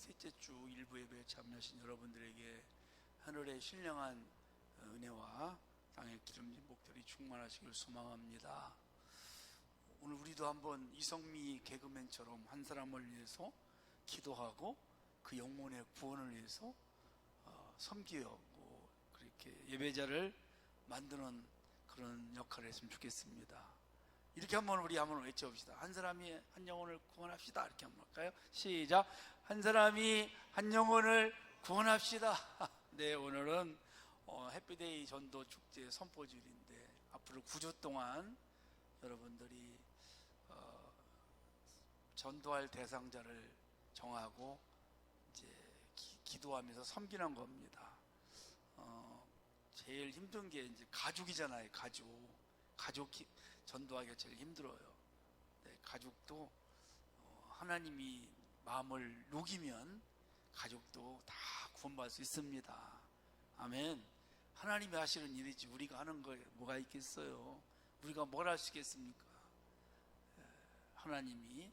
셋째 주 일부 예배에 참여하신 여러분들에게 하늘의 신령한 은혜와 땅의 기름진 복들이 충만하시길 소망합니다. 오늘 우리도 한번 이성미 개그맨처럼 한 사람을 위해서 기도하고 그 영혼의 구원을 위해서 섬기고 그렇게 예배자를 만드는 그런 역할을 했으면 좋겠습니다. 이렇게 우리 한번 외쳐봅시다. 한 사람이 한 영혼을 구원합시다. 이렇게 한번 할까요? 시작. 한 사람이 한 영혼을 구원합시다. 네, 오늘은 해피데이 전도 축제 선포주일인데 앞으로 9주 동안 여러분들이 전도할 대상자를 정하고 이제 기도하면서 섬기는 겁니다. 제일 힘든 게 이제 가족이잖아요. 가족 전도하기가 제일 힘들어요. 네, 가족도 하나님이 마음을 녹이면 가족도 다 구원받을 수 있습니다. 아멘. 하나님이 하시는 일이지 우리가 하는 거에 뭐가 있겠어요? 우리가 뭘 할 수 있겠습니까? 하나님이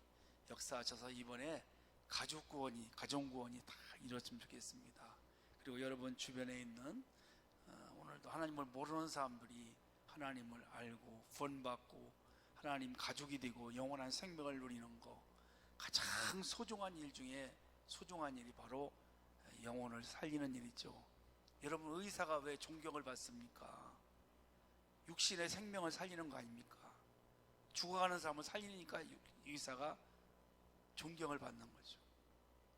역사하셔서 이번에 가정구원이 다 이루어졌으면 좋겠습니다. 그리고 여러분 주변에 있는 오늘도 하나님을 모르는 사람들이 하나님을 알고 구원받고 하나님 가족이 되고 영원한 생명을 누리는 거, 가장 소중한 일 중에 소중한 일이 바로 영혼을 살리는 일이죠. 여러분, 의사가 왜 존경을 받습니까? 육신의 생명을 살리는 거 아닙니까? 죽어가는 사람을 살리니까 의사가 존경을 받는 거죠.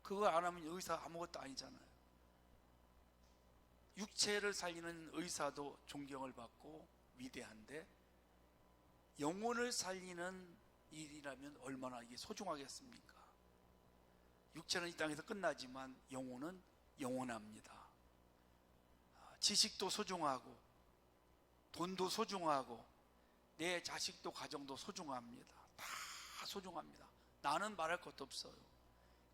그거 안 하면 의사 아무것도 아니잖아요. 육체를 살리는 의사도 존경을 받고 위대한데 영혼을 살리는 일이라면 얼마나 이게 소중하겠습니까? 육체는 이 땅에서 끝나지만 영혼은 영원합니다. 지식도 소중하고 돈도 소중하고 내 자식도 가정도 소중합니다. 다 소중합니다. 나는 말할 것도 없어요.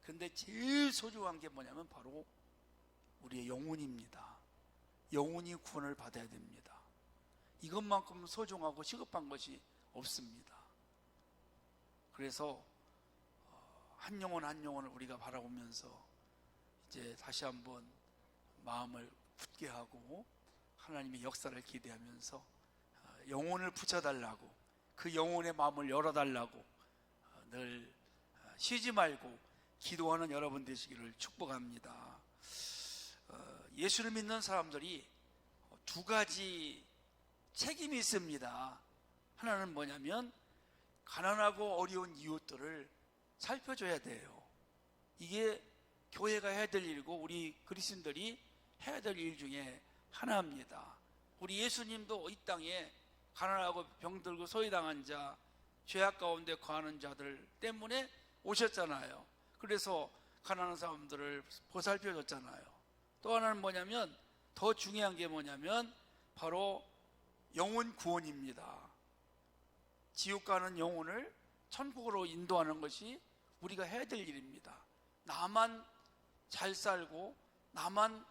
그런데 제일 소중한 게 뭐냐면 바로 우리의 영혼입니다. 영혼이 구원을 받아야 됩니다. 이것만큼 소중하고 시급한 것이 없습니다. 그래서 한 영혼 한 영혼을 우리가 바라보면서 이제 다시 한번 마음을 굳게 하고 하나님의 역사를 기대하면서 영혼을 붙여달라고, 그 영혼의 마음을 열어달라고 늘 쉬지 말고 기도하는 여러분 되시기를 축복합니다. 예수를 믿는 사람들이 두 가지 책임이 있습니다. 하나는 뭐냐면 가난하고 어려운 이웃들을 살펴줘야 돼요. 이게 교회가 해야 될 일이고 우리 그리스도인들이 해야 될 일 중에 하나입니다. 우리 예수님도 이 땅에 가난하고 병들고 소외당한 자, 죄악 가운데 거하는 자들 때문에 오셨잖아요. 그래서 가난한 사람들을 보살펴 줬잖아요. 또 하나는 뭐냐면, 더 중요한 게 뭐냐면 바로 영혼 구원입니다. 지옥 가는 영혼을 천국으로 인도하는 것이 우리가 해야 될 일입니다. 나만 잘 살고 나만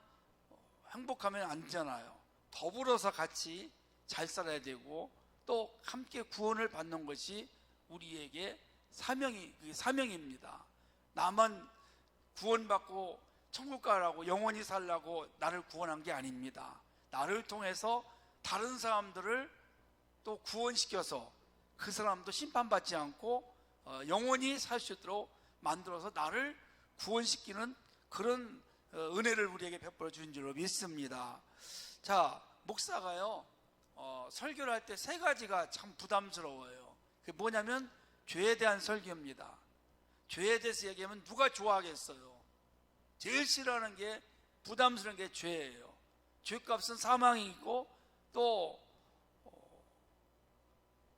행복하면 안 되잖아요. 더불어서 같이 잘 살아야 되고 또 함께 구원을 받는 것이 우리에게 사명입니다. 나만 구원받고 천국 가라고 영원히 살라고 나를 구원한 게 아닙니다. 나를 통해서 다른 사람들을 또 구원시켜서 그 사람도 심판받지 않고 영원히 살 수 있도록 만들어서 나를 구원시키는 그런 은혜를 우리에게 베풀어 주신 줄로 믿습니다. 자, 목사가요 설교를 할 때 세 가지가 참 부담스러워요. 그게 뭐냐면 죄에 대한 설교입니다. 죄에 대해서 얘기하면 누가 좋아하겠어요? 제일 싫어하는 게, 부담스러운 게 죄예요. 죄값은 사망이고 또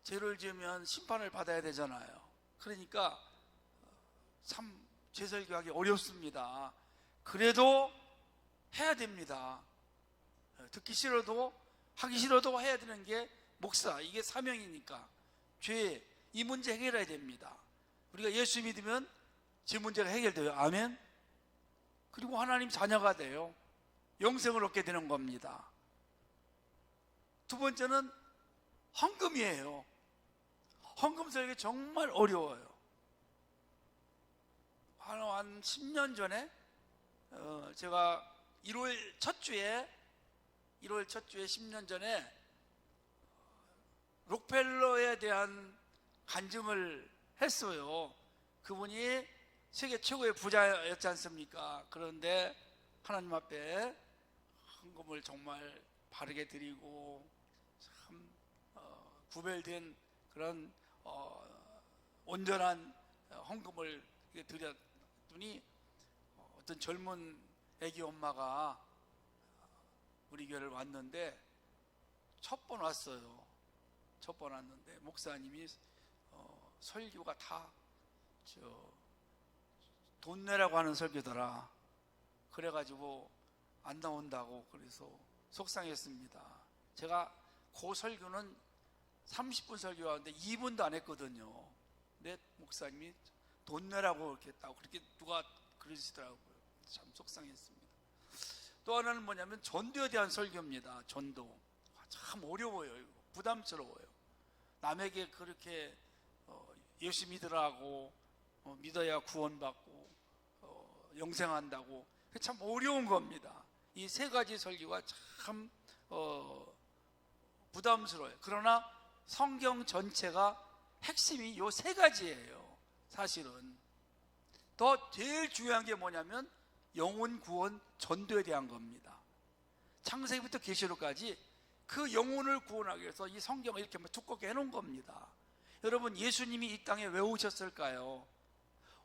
죄를 지으면 심판을 받아야 되잖아요. 그러니까 참 죄설교하기 어렵습니다. 그래도 해야 됩니다. 듣기 싫어도 하기 싫어도 해야 되는 게 목사, 이게 사명이니까 죄, 이 문제 해결해야 됩니다. 우리가 예수 믿으면 죄 문제가 해결돼요. 아멘. 그리고 하나님 자녀가 돼요. 영생을 얻게 되는 겁니다. 두 번째는 헌금이에요. 헌금 설교 정말 어려워요. 한 10년 전에 제가 1월 첫 주에 10년 전에 록펠러에 대한 간증을 했어요. 그분이 세계 최고의 부자였지 않습니까? 그런데 하나님 앞에 헌금을 정말 바르게 드리고 참 구별된 그런 온전한 헌금을 드렸더니 어떤 젊은 애기 엄마가 우리 교회를 왔는데 첫 번 왔어요. 첫 번 왔는데 목사님이 설교가 다 돈 내라고 하는 설교더라. 그래가지고 안 나온다고 그래서 속상했습니다. 제가 그 설교는 30분 설교하는데 2분도 안 했거든요. 근데 목사님이 돈 내라고 이렇게 했다고 그렇게 누가 그러시더라고요. 참 속상했습니다. 또 하나는 뭐냐면 전도에 대한 설교입니다. 전도 참 어려워요. 부담스러워요. 남에게 그렇게 예수 믿으라고 믿어야 구원받고 영생한다고 참 어려운 겁니다. 이 세 가지 설교가 참 부담스러워요. 그러나 성경 전체가 핵심이 요 세 가지예요. 사실은 더 제일 중요한 게 뭐냐면 영혼 구원 전도에 대한 겁니다. 창세기부터 계시록까지 그 영혼을 구원하기 위해서 이 성경을 이렇게 두껍게 해놓은 겁니다. 여러분, 예수님이 이 땅에 왜 오셨을까요?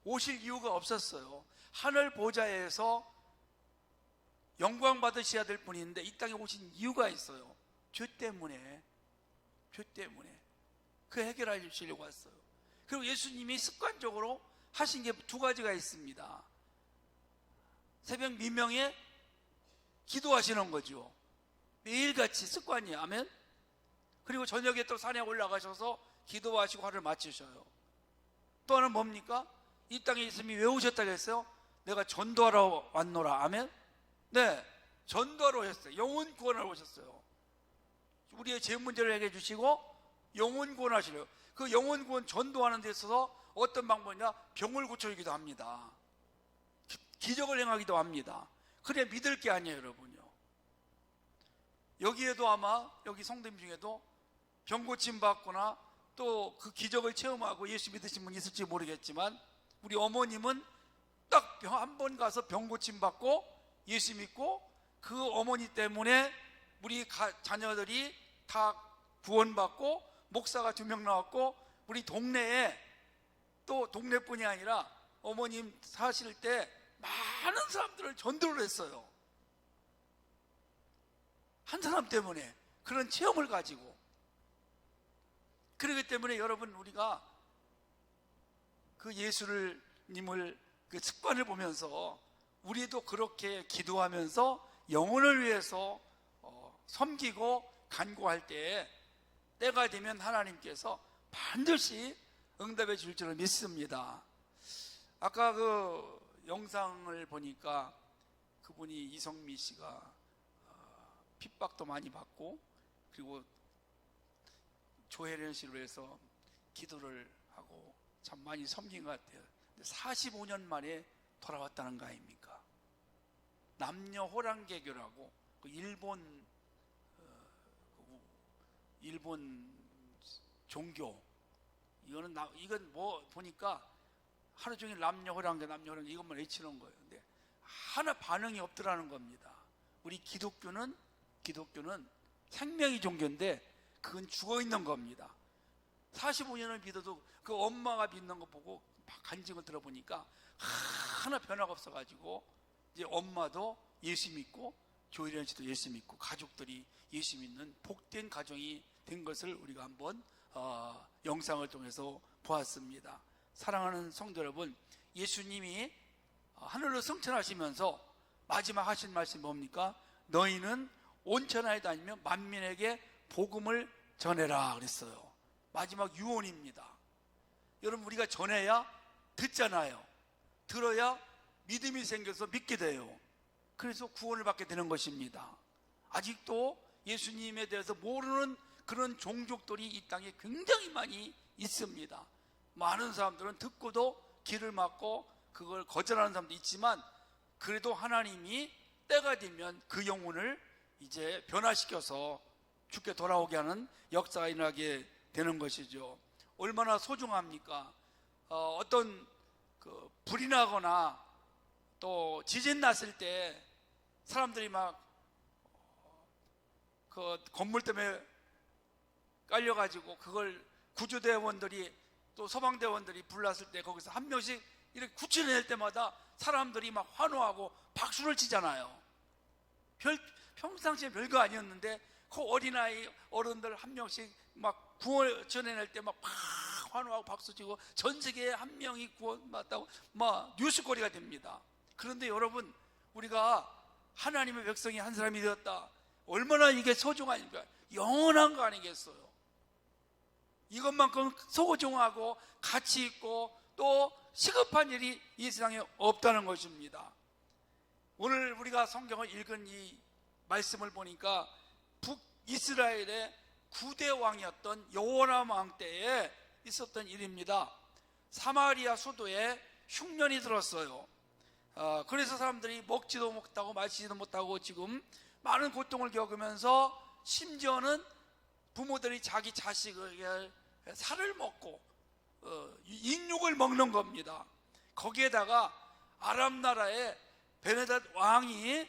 오실 이유가 없었어요. 하늘 보좌에서 영광 받으셔야 될 분인데 이 땅에 오신 이유가 있어요. 죄 때문에 그 해결하시려고 왔어요. 그리고 예수님이 습관적으로 하신 게 두 가지가 있습니다. 새벽 미명에 기도하시는 거죠. 매일같이 습관이에요. 아멘. 그리고 저녁에 또 산에 올라가셔서 기도하시고 하루를 마치셔요. 또 하나는 뭡니까? 이 땅에 있음이 왜 오셨다고 했어요? 내가 전도하러 왔노라. 아멘. 네, 전도하러 오셨어요. 영혼 구원하러 오셨어요. 우리의 죄 문제를 해결해 주시고 영혼 구원하시려고. 그 영혼 구원 전도하는 데 있어서 어떤 방법이냐? 병을 고쳐주기도 합니다. 기적을 행하기도 합니다. 그래 믿을 게 아니에요, 여러분요. 여기에도 아마 여기 성도님 중에도 병 고침 받거나 또 그 기적을 체험하고 예수 믿으신 분 있을지 모르겠지만 우리 어머님은 딱 한 번 가서 병 고침 받고 예수 믿고 그 어머니 때문에 우리 자녀들이 다 구원받고 목사가 2명 나왔고 우리 동네에 또 동네뿐이 아니라 어머님 사실 때 많은 사람들을 전도를 했어요. 한 사람 때문에 그런 체험을 가지고. 그렇기 때문에 여러분, 우리가 그 예수님을 그 습관을 보면서 우리도 그렇게 기도하면서 영혼을 위해서 섬기고 간구할 때 때가 되면 하나님께서 반드시 응답해 줄 줄을 믿습니다. 아까 그 영상을 보니까 그분이 이성미 씨가 핍박도 많이 받고 그리고 조혜련 씨로 해서 기도를 하고 참 많이 섬긴 것 같아요. 45년 만에 돌아왔다는 거 아닙니까? 남녀 호랑개교라고 그 일본 종교, 이건 뭐 보니까 하루 종일 남녀 호랑개 이것만 외치는 거예요. 근데 하나 반응이 없더라는 겁니다. 우리 기독교는 생명의 종교인데 그건 죽어 있는 겁니다. 45년을 믿어도 그 엄마가 믿는 거 보고 간증을 들어보니까 하나 변화가 없어가지고 이제 엄마도 예수 믿고 조혜련 씨도 예수 믿고 가족들이 예수 믿는 복된 가정이 된 것을 우리가 한번 영상을 통해서 보았습니다. 사랑하는 성도 여러분, 예수님이 하늘로 승천하시면서 마지막 하신 말씀이 뭡니까? 너희는 온 천하에 다니며 만민에게 복음을 전해라 그랬어요. 마지막 유언입니다. 여러분, 우리가 전해야 듣잖아요. 들어야 믿음이 생겨서 믿게 돼요. 그래서 구원을 받게 되는 것입니다. 아직도 예수님에 대해서 모르는 그런 종족들이 이 땅에 굉장히 많이 있습니다. 많은 사람들은 듣고도 귀를 막고 그걸 거절하는 사람도 있지만 그래도 하나님이 때가 되면 그 영혼을 이제 변화시켜서 주께 돌아오게 하는 역사가 일어나게 되는 것이죠. 얼마나 소중합니까? 어떤 불이 나거나 또 지진 났을 때 사람들이 막 그 건물 때문에 깔려가지고 그걸 구조대원들이 또 소방대원들이 불났을 때 거기서 한 명씩 이렇게 구출해낼 때마다 사람들이 막 환호하고 박수를 치잖아요. 평상시에 별거 아니었는데 그 어린아이 어른들 한 명씩 막 구원해낼 때 막 환호하고 박수치고 전 세계에 한 명이 구원받았다고 막 뉴스거리가 됩니다. 그런데 여러분, 우리가 하나님의 백성이 한 사람이 되었다, 얼마나 이게 소중하니까, 영원한 거 아니겠어요? 이것만큼 소중하고 가치 있고 또 시급한 일이 이 세상에 없다는 것입니다. 오늘 우리가 성경을 읽은 이 말씀을 보니까 북이스라엘의 9대 왕이었던 여호람 왕 때에 있었던 일입니다. 사마리아 수도에 흉년이 들었어요. 그래서 사람들이 먹지도 못하고 마시지도 못하고 지금 많은 고통을 겪으면서 심지어는 부모들이 자기 자식을 살을 먹고 인육을 먹는 겁니다. 거기에다가 아람 나라의 베네닷 왕이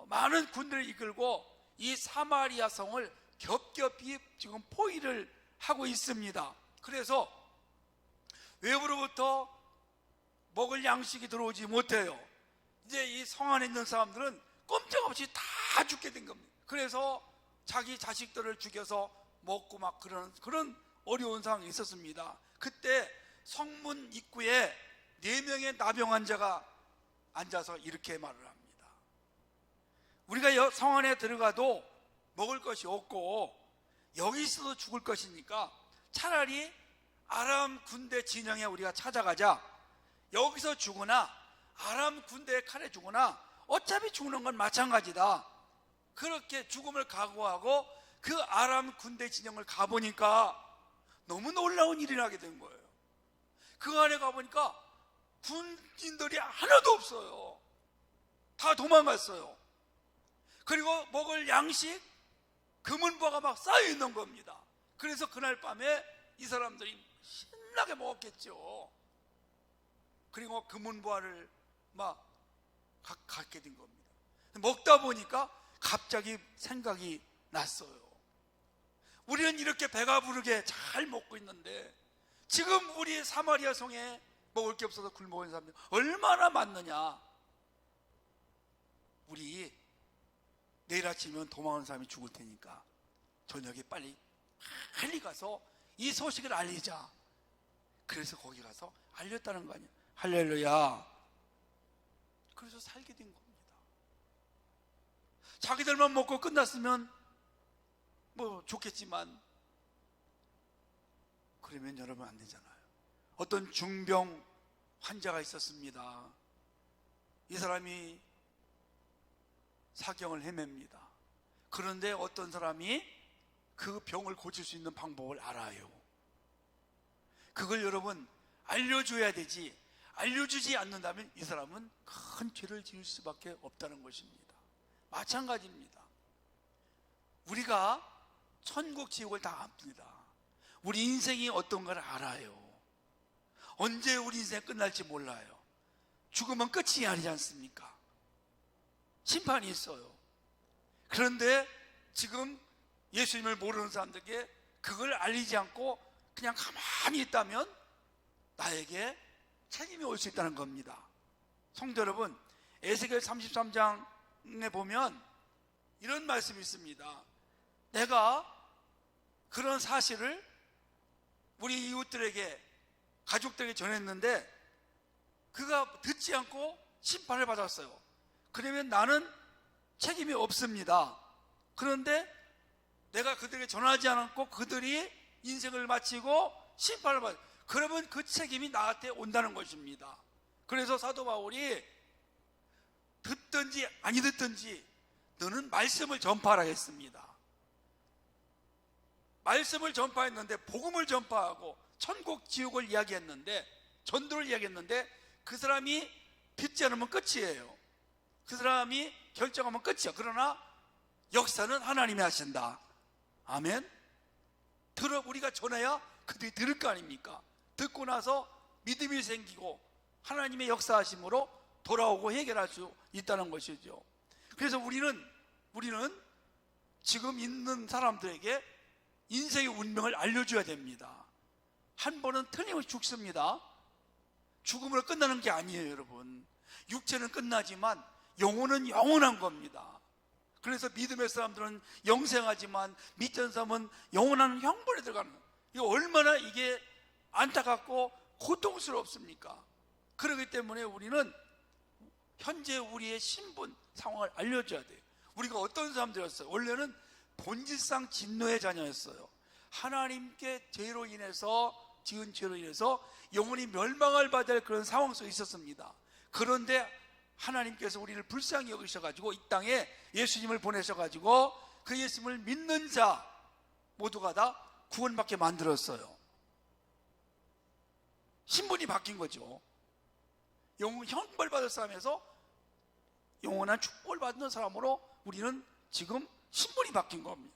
많은 군대를 이끌고 이 사마리아 성을 겹겹이 지금 포위를 하고 있습니다. 그래서 외부로부터 먹을 양식이 들어오지 못해요. 이제 이 성 안에 있는 사람들은 꼼짝없이 다 죽게 된 겁니다. 그래서 자기 자식들을 죽여서 먹고 막 그런 어려운 상황이 있었습니다. 그때 성문 입구에 4명의 나병 환자가 앉아서 이렇게 말을 합니다. 우리가 성 안에 들어가도 먹을 것이 없고 여기 있어도 죽을 것이니까 차라리 아람 군대 진영에 우리가 찾아가자. 여기서 죽으나 아람 군대의 칼에 죽으나 어차피 죽는 건 마찬가지다. 그렇게 죽음을 각오하고 그 아람 군대 진영을 가보니까 너무 놀라운 일이 나게 된 거예요. 그 안에 가보니까 군인들이 하나도 없어요. 다 도망갔어요. 그리고 먹을 양식, 금은보화가 막 쌓여 있는 겁니다. 그래서 그날 밤에 이 사람들이 신나게 먹었겠죠. 그리고 금은보화를 막 갖게 된 겁니다. 먹다 보니까 갑자기 생각이 났어요. 우리는 이렇게 배가 부르게 잘 먹고 있는데 지금 우리 사마리아 성에 먹을 게 없어서 굶어 있는 사람들 얼마나 많느냐. 우리 내일 아침이면 도망하는 사람이 죽을 테니까 저녁에 빨리 가서 이 소식을 알리자. 그래서 거기 가서 알렸다는 거 아니에요. 할렐루야. 그래서 살게 된 겁니다. 자기들만 먹고 끝났으면 뭐 좋겠지만 그러면 여러분 안 되잖아요. 어떤 중병 환자가 있었습니다. 이 사람이 사경을 헤맵니다. 그런데 어떤 사람이 그 병을 고칠 수 있는 방법을 알아요. 그걸 여러분 알려줘야 되지. 알려주지 않는다면 이 사람은 큰 죄를 지을 수밖에 없다는 것입니다. 마찬가지입니다. 우리가 천국 지옥을 다 압니다. 우리 인생이 어떤 걸 알아요. 언제 우리 인생 끝날지 몰라요. 죽으면 끝이 아니지 않습니까? 심판이 있어요. 그런데 지금 예수님을 모르는 사람들에게 그걸 알리지 않고 그냥 가만히 있다면 나에게 책임이 올 수 있다는 겁니다. 성도 여러분, 에스겔 33장에 보면 이런 말씀이 있습니다. 내가 그런 사실을 우리 이웃들에게, 가족들에게 전했는데 그가 듣지 않고 심판을 받았어요. 그러면 나는 책임이 없습니다. 그런데 내가 그들에게 전하지 않았고 그들이 인생을 마치고 심판을 받아요. 그러면 그 책임이 나한테 온다는 것입니다. 그래서 사도 바울이 듣든지 아니 듣든지 너는 말씀을 전파하라 했습니다. 말씀을 전파했는데, 복음을 전파하고 천국 지옥을 이야기했는데, 전도를 이야기했는데 그 사람이 듣지 않으면 끝이에요. 그 사람이 결정하면 끝이야. 그러나 역사는 하나님이 하신다. 아멘. 우리가 전해야 그들이 들을 거 아닙니까? 듣고 나서 믿음이 생기고 하나님의 역사하심으로 돌아오고 해결할 수 있다는 것이죠. 그래서 우리는 지금 있는 사람들에게 인생의 운명을 알려줘야 됩니다. 한 번은 틀림없이 죽습니다. 죽음으로 끝나는 게 아니에요, 여러분. 육체는 끝나지만 영혼은 영원한 겁니다. 그래서 믿음의 사람들은 영생하지만 믿지 않는 사람은 영원한 형벌에 들어가는 거예요. 이거 얼마나 이게 안타깝고 고통스럽습니까? 그렇기 때문에 우리는 현재 우리의 신분 상황을 알려줘야 돼요. 우리가 어떤 사람들이었어요? 원래는 본질상 진노의 자녀였어요. 하나님께 죄로 인해서, 지은 죄로 인해서 영원히 멸망을 받아야 할 그런 상황 속에 있었습니다. 그런데 하나님께서 우리를 불쌍히 여기셔가지고 이 땅에 예수님을 보내셔가지고 그 예수님을 믿는 자 모두가 다 구원받게 만들었어요. 신분이 바뀐 거죠. 형벌 받을 사람에서 영원한 축복을 받는 사람으로 우리는 지금 신분이 바뀐 겁니다.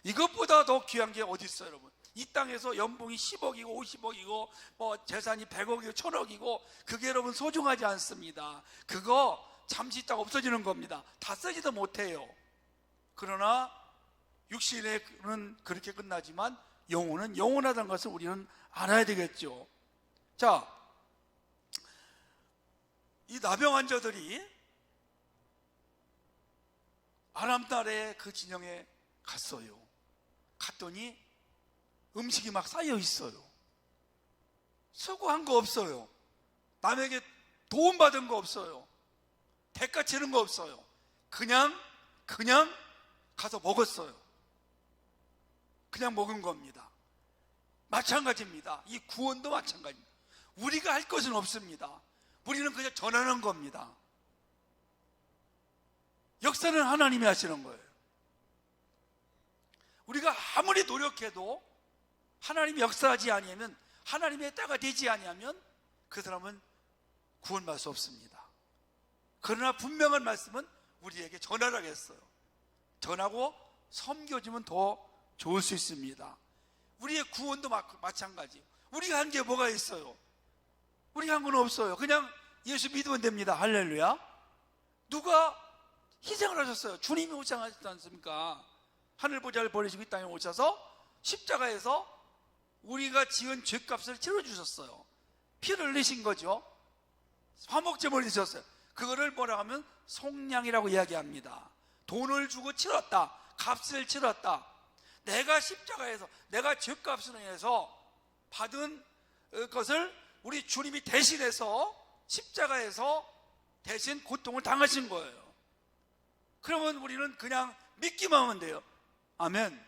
이것보다 더 귀한 게 어디 있어요, 여러분? 이 땅에서 연봉이 10억이고 50억이고 뭐 재산이 100억이고 1000억이고 그게 여러분 소중하지 않습니다. 그거 잠시 있다가 없어지는 겁니다. 다 쓰지도 못해요. 그러나 육신에는 그렇게 끝나지만 영혼은 영원하다는 것을 우리는 알아야 되겠죠. 자, 이 나병 환자들이 아람 나라의 그 진영에 갔어요. 갔더니 음식이 막 쌓여 있어요. 수고한 거 없어요. 남에게 도움받은 거 없어요. 대가 치른 거 없어요. 그냥 가서 먹었어요. 그냥 먹은 겁니다. 마찬가지입니다. 이 구원도 마찬가지입니다. 우리가 할 것은 없습니다. 우리는 그냥 전하는 겁니다. 역사는 하나님이 하시는 거예요. 우리가 아무리 노력해도 하나님이 역사하지 아니하면, 하나님의 때가 되지 아니하면 그 사람은 구원받을 수 없습니다. 그러나 분명한 말씀은 우리에게 전하라고 했어요. 전하고 섬겨주면 더 좋을 수 있습니다. 우리의 구원도 마찬가지. 우리가 한 게 뭐가 있어요? 우리가 한 건 없어요. 그냥 예수 믿으면 됩니다. 할렐루야. 누가 희생을 하셨어요. 주님이 오셨지 않습니까? 하늘보좌를 버리시고 이 땅에 오셔서 십자가에서 우리가 지은 죄값을 치러주셨어요. 피를 흘리신 거죠. 화목제물을 드셨어요. 그거를 뭐라고 하면 속량이라고 이야기합니다. 돈을 주고 치렀다, 값을 치렀다. 내가 십자가에서 내가 죄값으로 인해서 받은 것을 우리 주님이 대신해서 십자가에서 대신 고통을 당하신 거예요. 그러면 우리는 그냥 믿기만 하면 돼요. 아멘.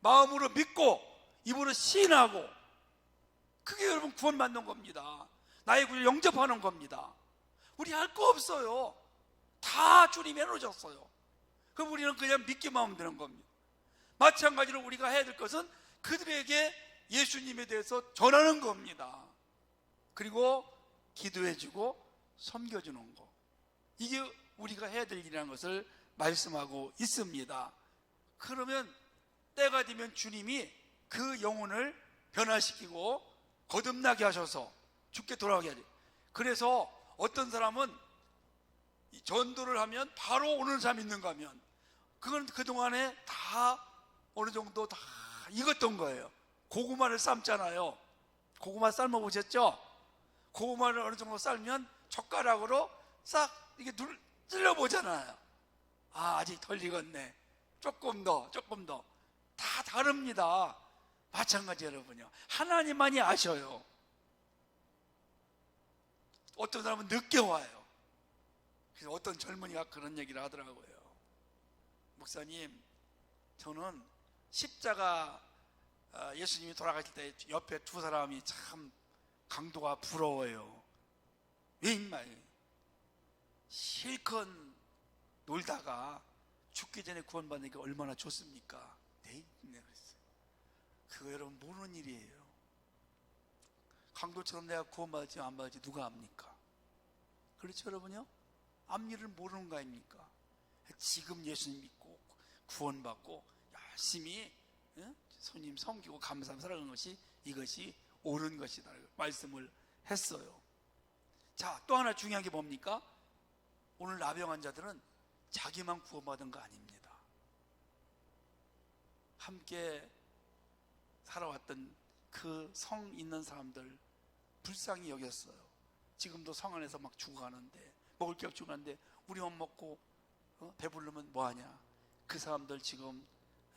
마음으로 믿고 입으로 시인하고, 그게 여러분 구원받는 겁니다. 나의 구원을 영접하는 겁니다. 우리 할 거 없어요. 다 주님이 해놓으셨어요. 그럼 우리는 그냥 믿기만 하면 되는 겁니다. 마찬가지로 우리가 해야 될 것은 그들에게 예수님에 대해서 전하는 겁니다. 그리고 기도해주고 섬겨주는 거, 이게 우리가 해야 될 일이라는 것을 말씀하고 있습니다. 그러면 때가 되면 주님이 그 영혼을 변화시키고 거듭나게 하셔서 죽게 돌아가게 하죠. 그래서 어떤 사람은 전도를 하면 바로 오는 사람이 있는가 하면 그건 그동안에 다 어느 정도 다 익었던 거예요. 고구마를 삶잖아요. 고구마 삶아보셨죠? 고구마를 어느 정도 삶면 젓가락으로 싹 이렇게 찔러보잖아요. 아, 아직 덜 익었네. 조금 더. 다 다릅니다. 마찬가지 여러분요. 하나님만이 아셔요. 어떤 사람은 늦게 와요. 그래서 어떤 젊은이가 그런 얘기를 하더라고요. 목사님, 저는 십자가 예수님이 돌아가실 때 옆에 두 사람이 참 강도가 부러워요. 왜 임마 실컷 놀다가 죽기 전에 구원받는 게 얼마나 좋습니까? 네, 그랬어요. 그거 여러분 모르는 일이에요. 강도처럼 내가 구원받을지 안 받을지 누가 압니까? 그렇죠 여러분요? 앞일을 모르는 거 아닙니까? 지금 예수님 믿고 구원받고 열심히 손님 섬기고 감사하며 살아가는 것이 이것이 옳은 것이다 말씀을 했어요. 자, 또 하나 중요한 게 뭡니까? 오늘 나병 환자들은 자기만 구원받은 거 아닙니다. 함께 살아왔던 그 성 있는 사람들 불쌍히 여겼어요. 지금도 성 안에서 막 죽어가는데, 먹을 게 없이 죽어가는데 우리만 먹고 배부르면 뭐하냐? 그 사람들 지금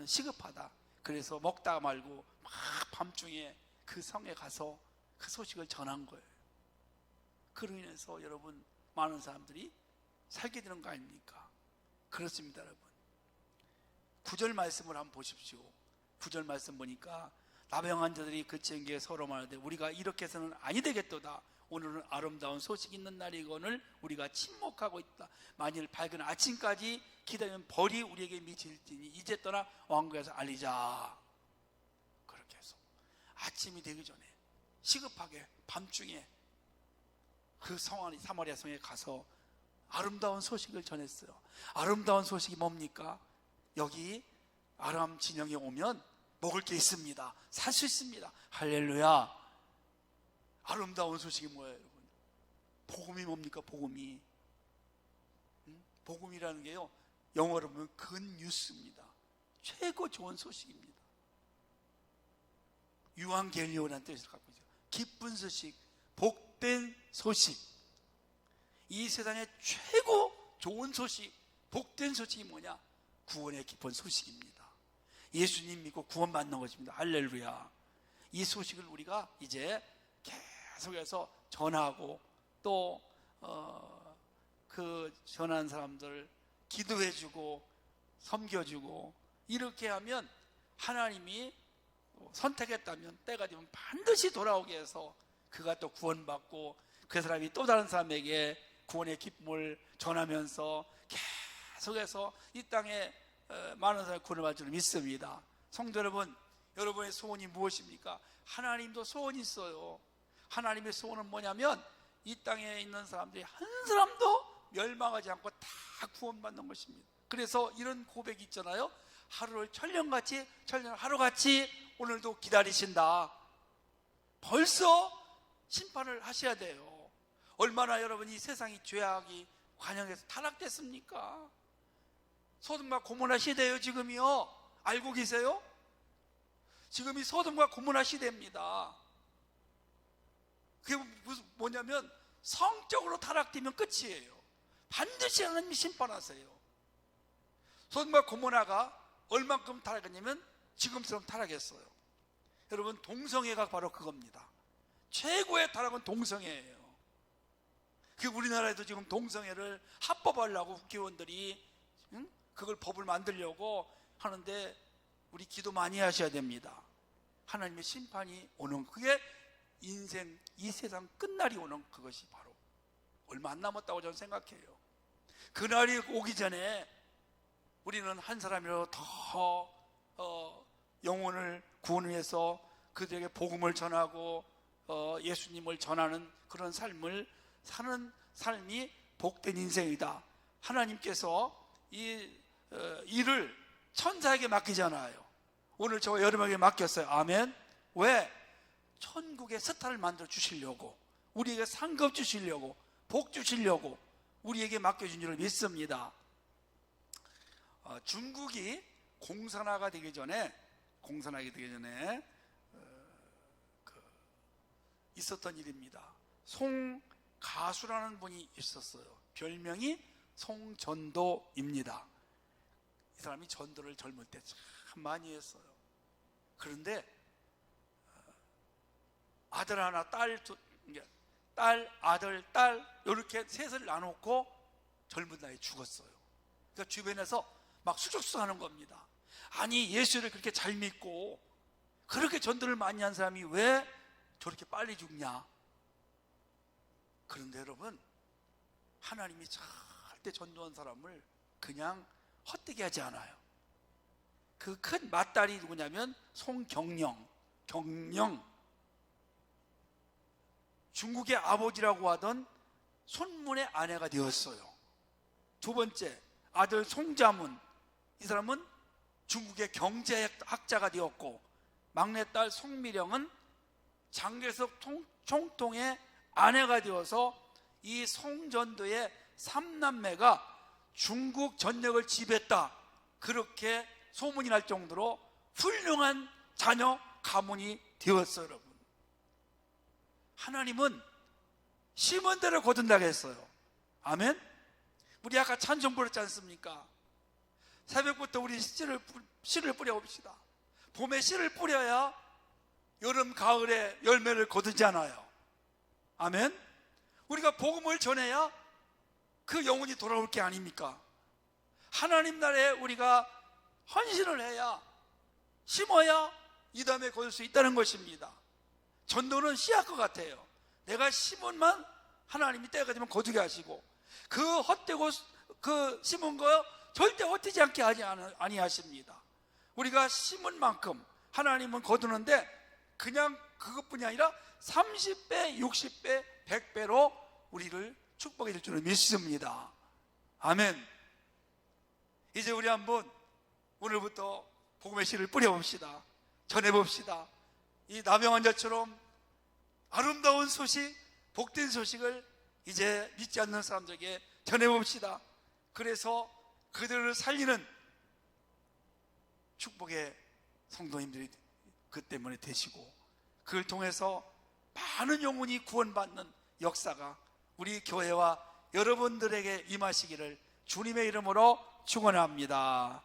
시급하다. 그래서 먹다 말고 막 밤중에 그 성에 가서 그 소식을 전한 거예요. 그로 인해서 여러분 많은 사람들이 살게 되는 거 아닙니까? 그렇습니다. 여러분 9절 말씀을 한번 보십시오. 9절 말씀 보니까 나병 환자들이 그 지경에 서로 말하되 우리가 이렇게 해서는 아니 되겠도다. 오늘은 아름다운 소식 있는 날이거늘 우리가 침묵하고 있다. 만일 밝은 아침까지 기다리면 벌이 우리에게 미칠지니 이제 떠나 왕국에서 알리자. 그렇게 해서 아침이 되기 전에 시급하게 밤중에 그 사마리아 성에 가서 아름다운 소식을 전했어요. 아름다운 소식이 뭡니까? 여기 아람 진영에 오면 먹을 게 있습니다. 살 수 있습니다. 할렐루야. 아름다운 소식이 뭐예요, 여러분? 복음이 뭡니까? 복음이 복음이라는 게요, 영어로 보면 굿뉴스입니다. 최고 좋은 소식입니다. 유앙겔리오라는 뜻을 갖고 있어요. 기쁜 소식, 복된 소식. 이 세상의 최고 좋은 소식, 복된 소식이 뭐냐? 구원의 기쁜 소식입니다. 예수님 믿고 구원받는 것입니다. 할렐루야. 이 소식을 우리가 이제 계속해서 전하고 또 그 전한 사람들 기도해주고 섬겨주고 이렇게 하면 하나님이 선택했다면 때가 되면 반드시 돌아오게 해서 그가 또 구원받고 그 사람이 또 다른 사람에게 구원의 기쁨을 전하면서 계속해서 이 땅에 많은 사람이 구원을 받을 줄 믿습니다. 성도 여러분, 여러분의 소원이 무엇입니까? 하나님도 소원이 있어요. 하나님의 소원은 뭐냐면 이 땅에 있는 사람들이 한 사람도 멸망하지 않고 다 구원받는 것입니다. 그래서 이런 고백이 있잖아요. 하루를 천년같이 하루같이 오늘도 기다리신다. 벌써 심판을 하셔야 돼요. 얼마나 여러분이 세상이 죄악이 관영해서 타락됐습니까? 소돔과 고모라 시대예요. 지금이요. 알고 계세요? 지금이 소돔과 고모라 시대입니다. 그게 뭐냐면 성적으로 타락되면 끝이에요. 반드시 하나님이 심판하세요. 소돔과 고모라가 얼만큼 타락했냐면 지금처럼 타락했어요. 여러분 동성애가 바로 그겁니다. 최고의 타락은 동성애예요. 그 우리나라에도 지금 동성애를 합법하려고 국회의원들이 그걸 법을 만들려고 하는데 우리 기도 많이 하셔야 됩니다. 하나님의 심판이 오는, 그게 인생 이 세상 끝날이 오는, 그것이 바로 얼마 안 남았다고 저는 생각해요. 그날이 오기 전에 우리는 한 사람이라도 더 영혼을 구원해서 그들에게 복음을 전하고 예수님을 전하는 그런 삶을 사는 삶이 복된 인생이다. 하나님께서 이 일을 천사에게 맡기잖아요. 오늘 저 여러분에게 맡겼어요. 아멘. 왜? 천국의 스타를 만들어 주시려고, 우리에게 상급 주시려고, 복 주시려고 우리에게 맡겨준 줄을 믿습니다. 중국이 공산화가 되기 전에 있었던 일입니다. 송가수라는 분이 있었어요. 별명이 송전도입니다. 이 사람이 전도를 젊을 때 참 많이 했어요. 그런데 아들 하나, 딸, 아들, 딸 이렇게 셋을 나놓고 젊은 나이에 죽었어요. 그러니까 주변에서 막 수줍수하는 겁니다. 아니 예수를 그렇게 잘 믿고 그렇게 전도를 많이 한 사람이 왜 저렇게 빨리 죽냐? 그런데 여러분, 하나님이 절대 전도한 사람을 그냥 헛되게 하지 않아요. 그 큰 맏딸이 누구냐면 송경영, 중국의 아버지라고 하던 손문의 아내가 되었어요. 두 번째 아들 송자문, 이 사람은 중국의 경제학자가 되었고, 막내딸 송미령은 장개석 총통의 아내가 되어서 이 송전도의 3남매가 중국 전역을 지배했다, 그렇게 소문이 날 정도로 훌륭한 자녀 가문이 되었어요. 여러분, 하나님은 심은 대로 거둔다고 했어요. 아멘. 우리 아까 찬송 부르지 않습니까? 새벽부터 우리 씨를 뿌려봅시다. 봄에 씨를 뿌려야 여름 가을에 열매를 거두잖아요. 아멘. 우리가 복음을 전해야 그 영혼이 돌아올 게 아닙니까? 하나님 나라에 우리가 헌신을 해야, 심어야 이 다음에 거둘 수 있다는 것입니다. 전도는 씨앗과 같아요. 내가 심은만 하나님이 때가 되면 거두게 하시고, 그 헛되고 그 심은 거 절대 헛되지 않게 아니하십니다. 우리가 심은 만큼 하나님은 거두는데, 그냥 그것뿐이 아니라 30배, 60배, 100배로 우리를 축복해 줄 줄을 믿습니다. 아멘. 이제 우리 한번 오늘부터 복음의 씨를 뿌려봅시다. 전해봅시다. 이 남영환자처럼 아름다운 소식, 복된 소식을 이제 믿지 않는 사람들에게 전해봅시다. 그래서 그들을 살리는 축복의 성도님들이 그 때문에 되시고, 그걸 통해서 많은 영혼이 구원받는 역사가 우리 교회와 여러분들에게 임하시기를 주님의 이름으로 축원합니다.